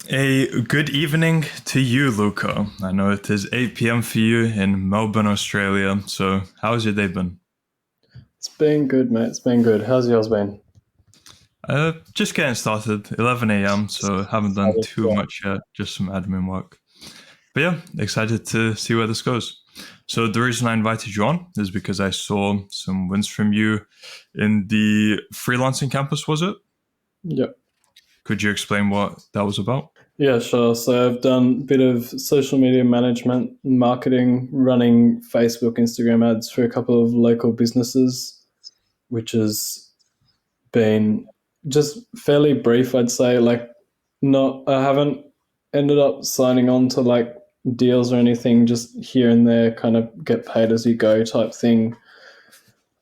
A good evening to you, Luka. I know it is 8 p.m. for you in Melbourne, Australia. So, how's your day been? It's been good, mate. It's been good. How's yours been? Just getting started, 11 a.m. So, haven't done too Yeah. much yet, just some admin work. But yeah, excited to see where this goes. So, the reason I invited you on is because I saw some wins from you in the freelancing campus, was it? Yep. Could you explain what that was about? Yeah, sure. So I've done a bit of social media management, marketing, running Facebook, Instagram ads for a couple of local businesses, which has been just fairly brief, I'd say. I haven't ended up signing on to deals or anything, just here and there, kind of get paid as you go type thing.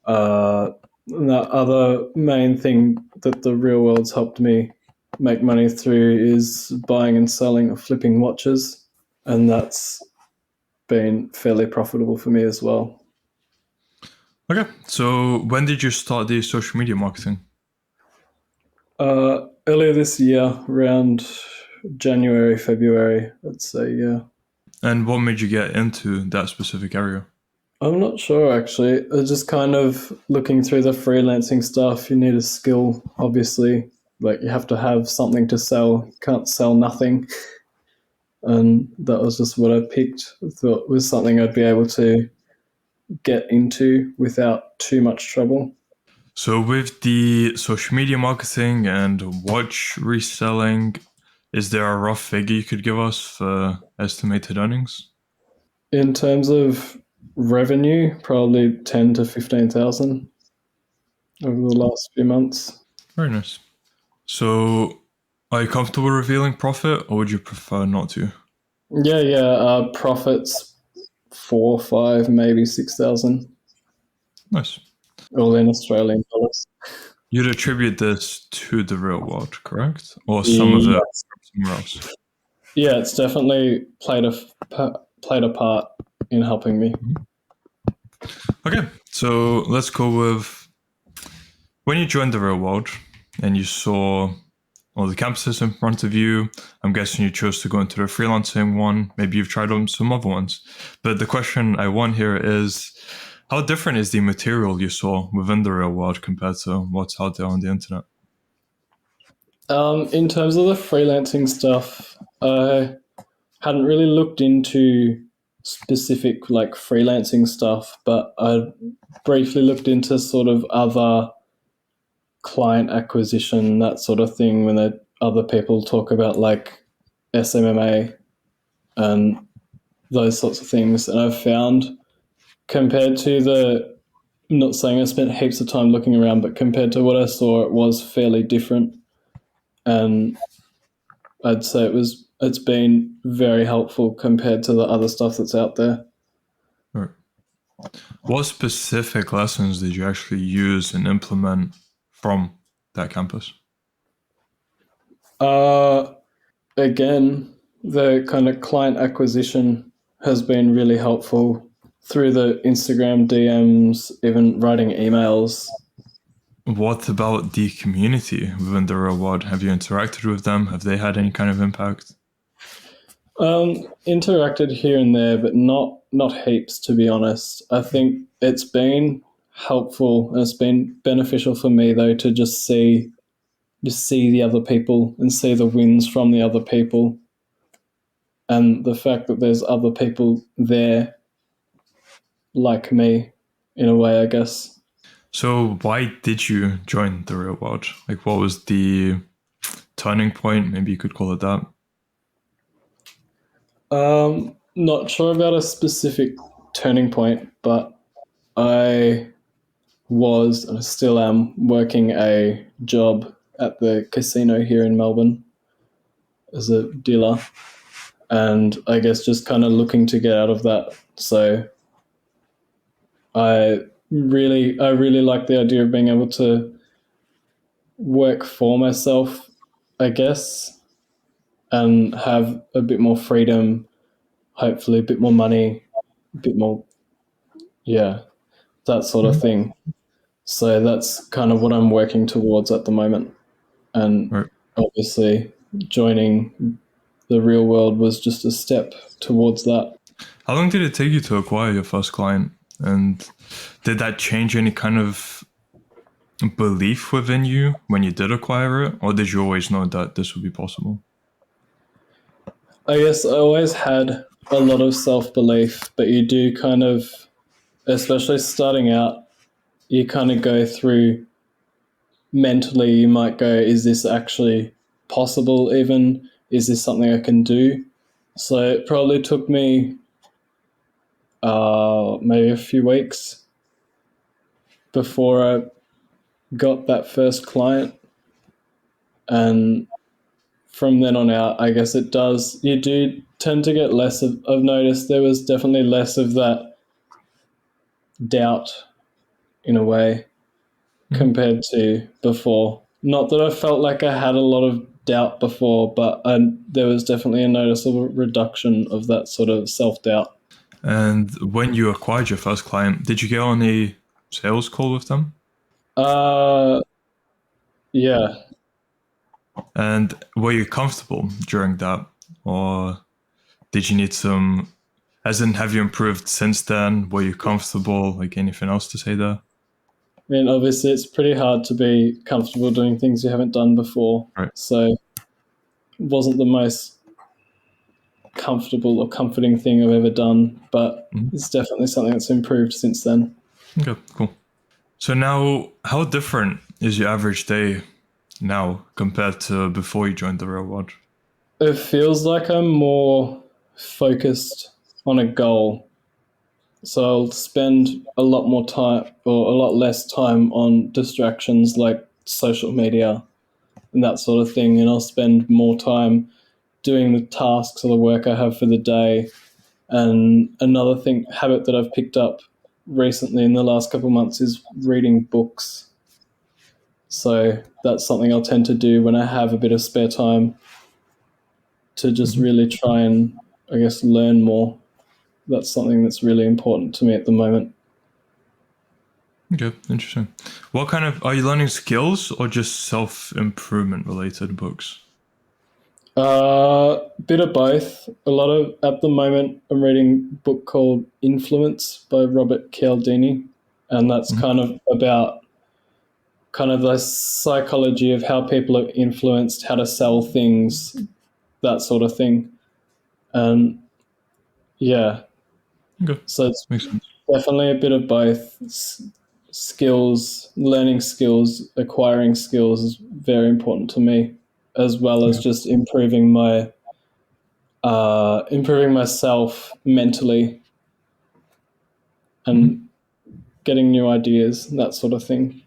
Uh, the other main thing that the real world's helped me make money through is buying and selling or flipping watches, and that's been fairly profitable for me as well. Okay, so when did you start the social media marketing? Earlier this year, around January, February, I'd say, yeah. And what made you get into that specific area? I'm not sure actually. Just kind of looking through the freelancing stuff, you need a skill, obviously. Like you have to have something to sell. You can't sell nothing. And that was just what I picked. I thought was something I'd be able to get into without too much trouble. So, with the social media marketing and watch reselling, is there a rough figure you could give us for estimated earnings? In terms of revenue, probably 10 to 15,000 over the last few months. Very nice. So, are you comfortable revealing profit or would you prefer not to? Yeah, yeah. Profits 4, 5, maybe 6,000, Nice. all in Australian dollars. You'd attribute this to the real world, correct? Or some of it Yes. from somewhere else? Yeah, it's definitely played a part in helping me. Okay, so let's go with when you joined the real world and you saw all the campuses in front of you. I'm guessing you chose to go into the freelancing one. Maybe you've tried on some other ones. But the question I want here is how different is the material you saw within the real world compared to what's out there on the internet? In terms of the freelancing stuff, I hadn't really looked into specific freelancing stuff, but I briefly looked into sort of other client acquisition, that sort of thing, when other people talk about like SMMA and those sorts of things. And I've found compared to I'm not saying I spent heaps of time looking around, but compared to what I saw, it was fairly different. And I'd say it's been very helpful compared to the other stuff that's out there. Or what specific lessons did you actually use and implement from that campus? Uh, Again, the kind of client acquisition has been really helpful through the Instagram DMs, even writing emails. What about the community within the real world? Have you interacted with them? Have they had any kind of impact? Interacted here and there, but not heaps, to be honest. I think it's been helpful and it's been beneficial for me though to just see the other people and see the wins from the other people, and the fact that there's other people there like me in a way, I guess. So, why did you join the real world? Like, what was the turning point? Maybe you could call it that. Not sure about a specific turning point, but I was and I still am working a job at the casino here in Melbourne as a dealer, and I guess just kind of looking to get out of that. So I really like the idea of being able to work for myself, I guess, and have a bit more freedom, hopefully a bit more money, a bit more, yeah, that sort of Mhm. thing. So that's kind of what I'm working towards at the moment. And Right. obviously joining the real world was just a step towards that. How long did it take you to acquire your first client? And did that change any kind of belief within you when you did acquire it? Or did you always know that this would be possible? I guess I always had a lot of self-belief, but you do kind of, especially starting out, you kind of go through mentally, you might go, is this actually possible even? Is this something I can do? So it probably took me maybe a few weeks before I got that first client. And from then on out, I guess it does, you do tend to get less of, I've noticed there was definitely less of that doubt in a way compared to before. Not that I felt like I had a lot of doubt before, but there was definitely a noticeable reduction of that sort of self-doubt. And when you acquired your first client, did you get on a sales call with them? Uh, yeah. And were you comfortable during that? Or did you need some, as in, have you improved since then? Were you comfortable? Like anything else to say there? I mean, obviously, it's pretty hard to be comfortable doing things you haven't done before. Right. So it wasn't the most comfortable or comforting thing I've ever done, but it's definitely something that's improved since then. Okay, cool. So now, how different is your average day now compared to before you joined the real world? It feels like I'm more focused on a goal. So I'll spend a lot more time or a lot less time on distractions like social media and that sort of thing. And I'll spend more time doing the tasks or the work I have for the day. And another habit that I've picked up recently in the last couple of months is reading books. So that's something I'll tend to do when I have a bit of spare time to just really try and, I guess, learn more. That's something that's really important to me at the moment. Okay, interesting. What kind of, are you learning skills or just self-improvement related books? Bit of both. At the moment, I'm reading a book called Influence by Robert Cialdini, and that's kind of about kind of the psychology of how people are influenced, how to sell things, that sort of thing. And yeah, Okay, so it's makes sense. definitely a bit of both. Skills, learning skills, acquiring skills is very important to me, as well as just improving myself mentally and getting new ideas, that sort of thing.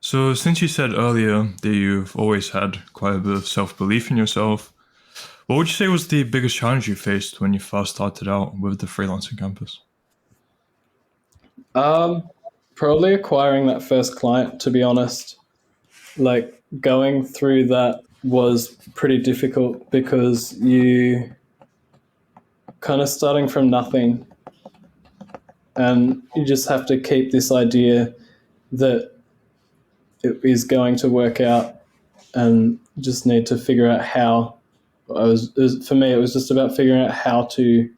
So since you said earlier that you've always had quite a bit of self-belief in yourself, what would you say was the biggest challenge you faced when you first started out with the freelancing campus? Probably acquiring that first client, to be honest. Like going through that was pretty difficult because you kind of starting from nothing and you just have to keep this idea that it is going to work out and just need to figure out how. For me, it was just about figuring out how to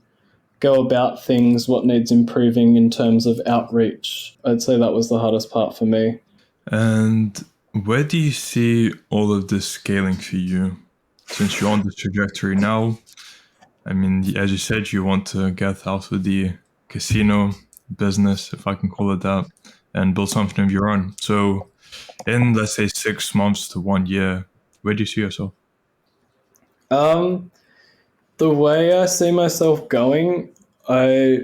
go about things, what needs improving in terms of outreach. I'd say that was the hardest part for me. And where do you see all of this scaling for you? Since you're on this trajectory now, I mean, as you said, you want to get out of the casino business, if I can call it that, and build something of your own. So, in let's say 6 months to 1 year, where do you see yourself? Um, the way I see myself going, I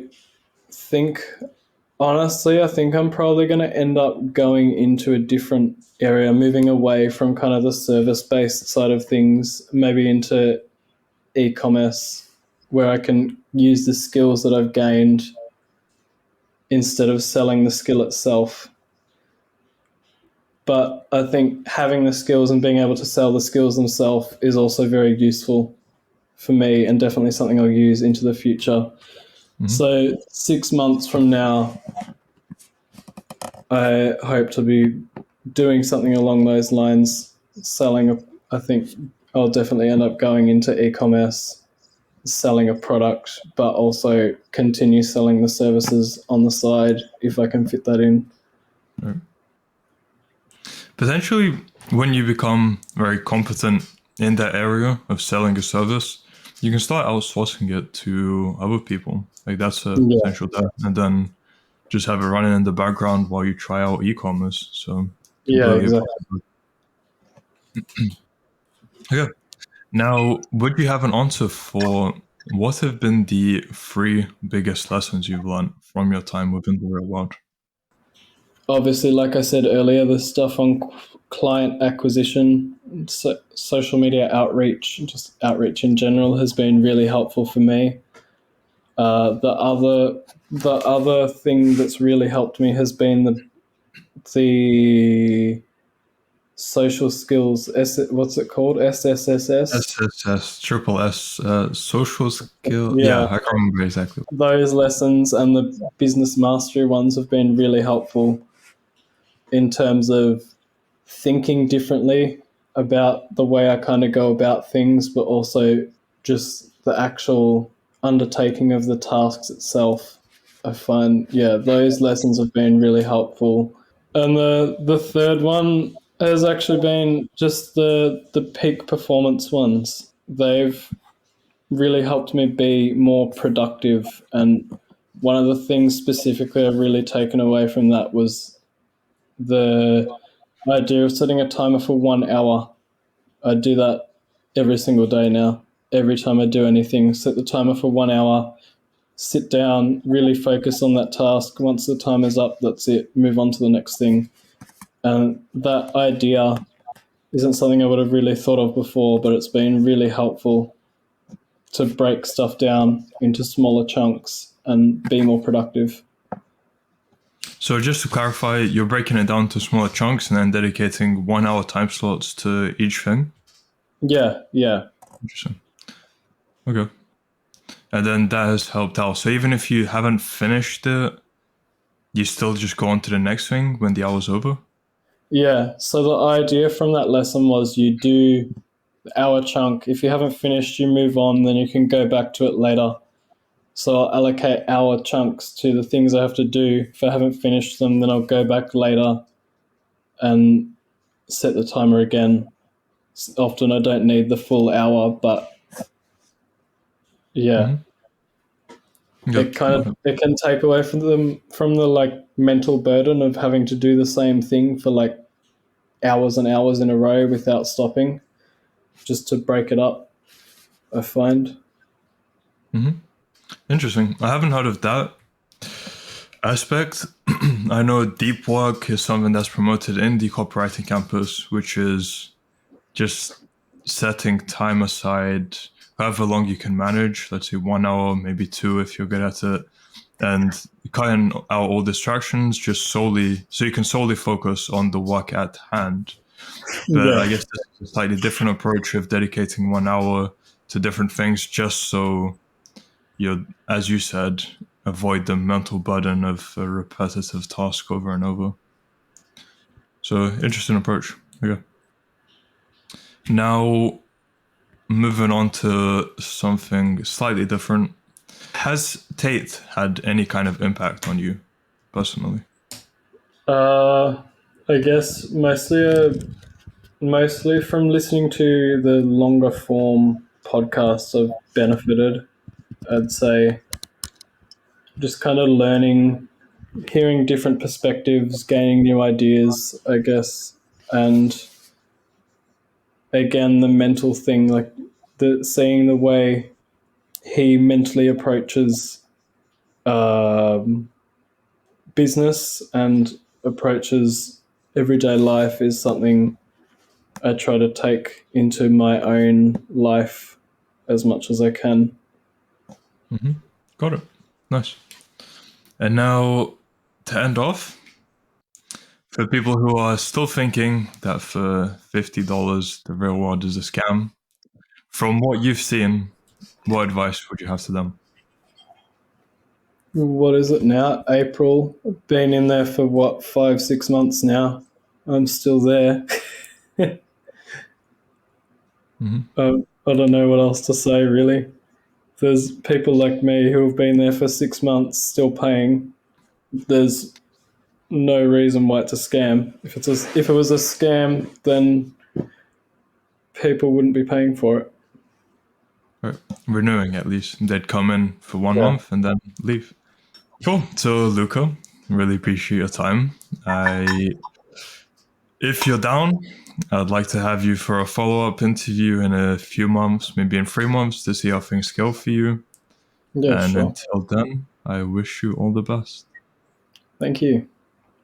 think, honestly, I think I'm probably going to end up going into a different area, moving away from kind of the service based side of things, maybe into e commerce, where I can use the skills that I've gained instead of selling the skill itself. But I think having the skills and being able to sell the skills themselves is also very useful for me and definitely something I'll use into the future. So 6 months from now, I hope to be doing something along those lines, selling, I think, I'll definitely end up going into e-commerce, selling a product, but also continue selling the services on the side if I can fit that in. Right. Potentially, when you become very competent in that area of selling a service, you can start outsourcing it to other people. Like that's a Yeah, potential there. And then just have it running in the background while you try out e-commerce. So yeah, completely exactly. possible. Okay. Now, would you have an answer for what have been the three biggest lessons you've learned from your time within the real world? Obviously, like I said earlier, the stuff on client acquisition, social media outreach, just outreach in general, has been really helpful for me. The other thing that's really helped me has been the social skills. What's it called? SSSS. SSS, triple S, social skill. Yeah, Yeah, I can't remember exactly. those lessons and the business mastery ones have been really helpful in terms of thinking differently about the way I kind of go about things, but also just the actual undertaking of the tasks itself. I find, yeah, those lessons have been really helpful. And the third one has actually been just the peak performance ones. They've really helped me be more productive. And one of the things specifically I've really taken away from that was the idea of setting a timer for 1 hour. I do that every single day now. Every time I do anything, set the timer for 1 hour, sit down, really focus on that task. Once the timer's up, that's it, move on to the next thing. And that idea isn't something I would have really thought of before, but it's been really helpful to break stuff down into smaller chunks and be more productive. So just to clarify, you're breaking it down to smaller chunks and then dedicating 1 hour time slots to each thing. Yeah, yeah. Interesting. Okay. And then that has helped out. So even if you haven't finished it, you still just go on to the next thing when the hour's over. Yeah, so the idea from that lesson was you do the hour chunk. If you haven't finished, you move on, then you can go back to it later. So I'll allocate hour chunks to the things I have to do. If I haven't finished them, then I'll go back later and set the timer again. Often I don't need the full hour, but yeah, Yep. it can take away from the like mental burden of having to do the same thing for like hours and hours in a row without stopping, just to break it up, I find. Interesting. I haven't heard of that aspect. I know deep work is something that's promoted in the copywriting campus, which is just setting time aside however long you can manage, let's say 1 hour, maybe two if you're good at it, and cutting out all distractions just solely so you can solely focus on the work at hand. But Yeah, I guess this is a slightly different approach of dedicating 1 hour to different things just so you, as you said, avoid the mental burden of a repetitive task over and over. So interesting approach. Okay. Now moving on to something slightly different. Has Tate had any kind of impact on you personally? uh, I guess mostly from listening to the longer form podcasts I've benefited. I'd say just kind of learning, hearing different perspectives, gaining new ideas, I guess, and again the mental thing, like the seeing the way he mentally approaches um, business and approaches everyday life is something I try to take into my own life as much as I can. Got it. Nice. And now to end off, for people who are still thinking that for $50 the real world is a scam, from what you've seen, what advice would you have to them? What is it now? April. Been in there for what, 5, 6 months now. I'm still there. I don't know what else to say, really. There's people like me who have been there for 6 months still paying. There's no reason why it's a scam. If it was a scam, then people wouldn't be paying for it. Right. Renewing at least. They'd come in for 1 month Yeah. and then leave. Cool. So Luka, really appreciate your time. If you're down, I'd like to have you for a follow-up interview in a few months, maybe in 3 months, to see how things go for you. Yeah, And sure. until then, I wish you all the best. Thank you.